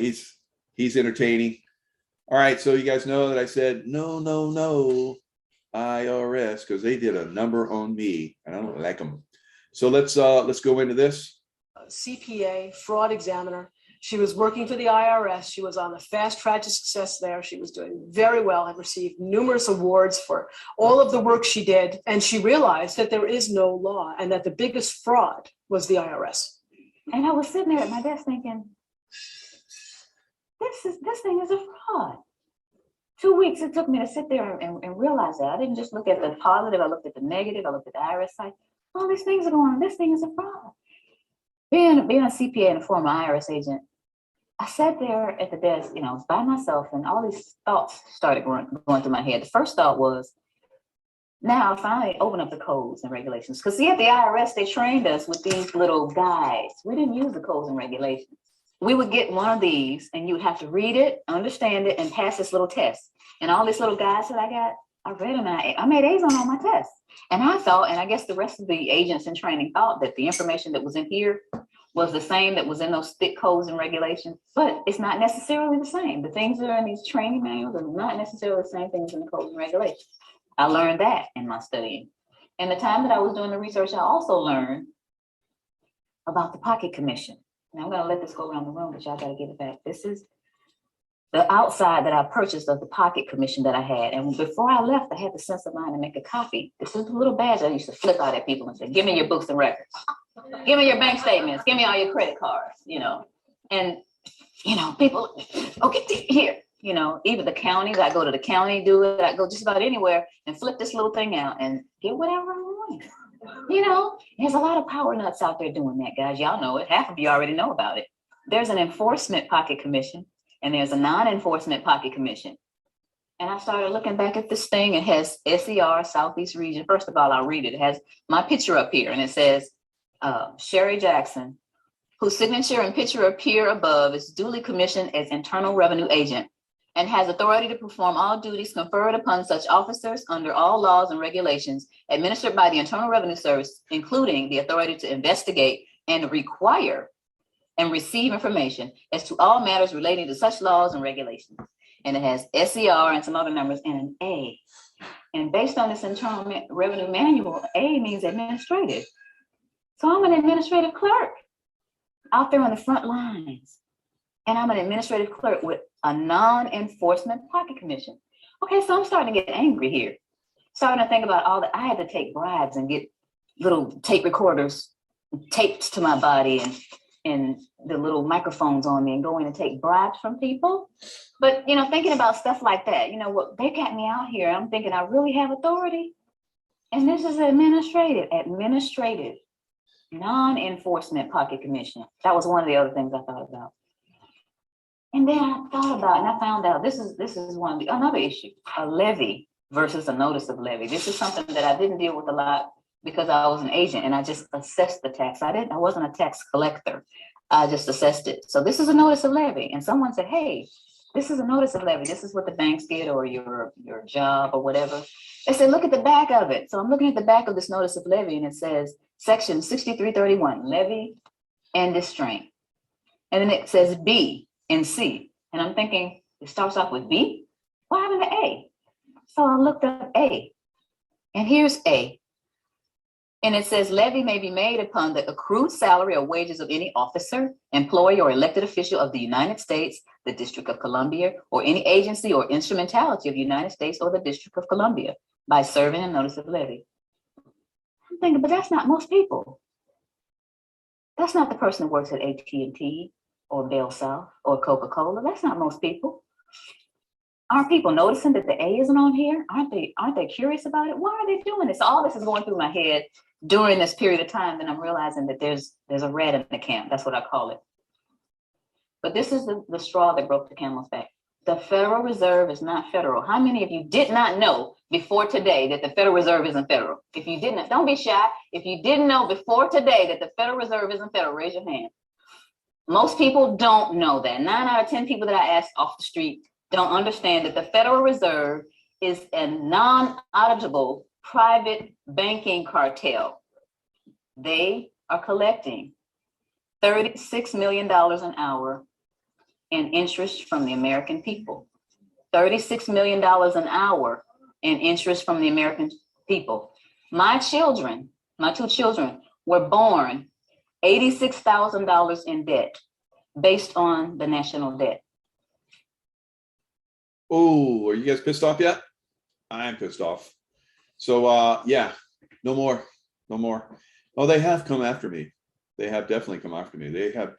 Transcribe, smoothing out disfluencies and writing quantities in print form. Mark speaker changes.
Speaker 1: he's entertaining. All right, so you guys know that I said no IRS because they did a number on me. I don't like them. So let's go into this.
Speaker 2: CPA, fraud examiner. She was working for the IRS. She was on the fast track to success there. She was doing very well and received numerous awards for all of the work she did. And she realized that there is no law and that the biggest fraud was the IRS.
Speaker 3: And I was sitting there at my desk thinking, this thing is a fraud. 2 weeks it took me to sit there and realize that. I didn't just look at the positive, I looked at the negative, I looked at the IRS side. All these things are going on. This thing is a fraud. Being a CPA and a former IRS agent, I sat there at the desk, I was by myself, and all these thoughts started going through my head. The first thought was, now I finally open up the codes and regulations. Because see, at the IRS, they trained us with these little guides. We didn't use the codes and regulations. We would get one of these, and you would have to read it, understand it, and pass this little test. And all these little guides that I got, I read them, and I made A's on all my tests. And I thought, and I guess the rest of the agents in training thought that the information that was in here was the same that was in those thick codes and regulations, but it's not necessarily the same. The things that are in these training manuals are not necessarily the same things in the codes and regulations. I learned that in my studying. And the time that I was doing the research, I also learned about the pocket commission. And I'm going to let this go around the room, but y'all got to get it back. This is the outside that I purchased of the pocket commission that I had. And before I left, I had the sense of mind to make a copy. This is the little badge I used to flip out at people and say, give me your books and records. Give me your bank statements. Give me all your credit cards, And, people, okay, here, even the counties, I go to the county, do it. I go just about anywhere and flip this little thing out and get whatever I want. There's a lot of power nuts out there doing that, guys. Y'all know it. Half of you already know about it. There's an enforcement pocket commission. And there's a non-enforcement pocket commission. And I started looking back at this thing. It has SER, Southeast Region. First of all, I'll read it. It has my picture up here. And it says, Sherry Jackson, whose signature and picture appear above, is duly commissioned as Internal Revenue Agent and has authority to perform all duties conferred upon such officers under all laws and regulations administered by the Internal Revenue Service, including the authority to investigate and require and receive information as to all matters relating to such laws and regulations. And it has SER and some other numbers and an A. And based on this Internal Revenue Manual, A means administrative. So I'm an administrative clerk out there on the front lines. And I'm an administrative clerk with a non-enforcement pocket commission. Okay, so I'm starting to get angry here. Starting to think about I had to take bribes and get little tape recorders taped to my body and the little microphones on me and go in and take bribes from people. But, thinking about stuff like that, what they got me out here. I'm thinking I really have authority. And this is administrative, non-enforcement pocket commission. That was one of the other things I thought about. And then I thought about, and I found out this is another issue, a levy versus a notice of levy. This is something that I didn't deal with a lot because I was an agent and I just assessed the tax. I wasn't a tax collector. I just assessed it. So this is a notice of levy. And someone said, hey, this is a notice of levy. This is what the banks get or your job or whatever. They said, look at the back of it. So I'm looking at the back of this notice of levy and it says section 6331, levy and distraint. And then it says B and C. And I'm thinking, it starts off with B? What happened to A? So I looked up A. And here's A. And it says levy may be made upon the accrued salary or wages of any officer, employee, or elected official of the United States, the District of Columbia, or any agency or instrumentality of the United States or the District of Columbia by serving a notice of levy. I'm thinking, but that's not most people. That's not the person who works at AT&T or Bell South or Coca-Cola. That's not most people. Aren't people noticing that the A isn't on here? Aren't they curious about it? Why are they doing this? All this is going through my head during this period of time. Then I'm realizing that there's a rat in the camp. That's what I call it. But this is the straw that broke the camel's back. The Federal Reserve is not federal. How many of you did not know before today that the Federal Reserve isn't federal? If you didn't, don't be shy. If you didn't know before today that the Federal Reserve isn't federal, raise your hand. Most people don't know that. 9 out of 10 people that I asked off the street don't understand that the Federal Reserve is a non-auditable private banking cartel. They are collecting $36 million an hour in interest from the American people. $36 million an hour in interest from the American people. My children, my two children were born $86,000 in debt based on the national debt.
Speaker 1: Oh, are you guys pissed off yet? I'm pissed off. So yeah, no more. Oh, they have come after me. They have definitely come after me. They have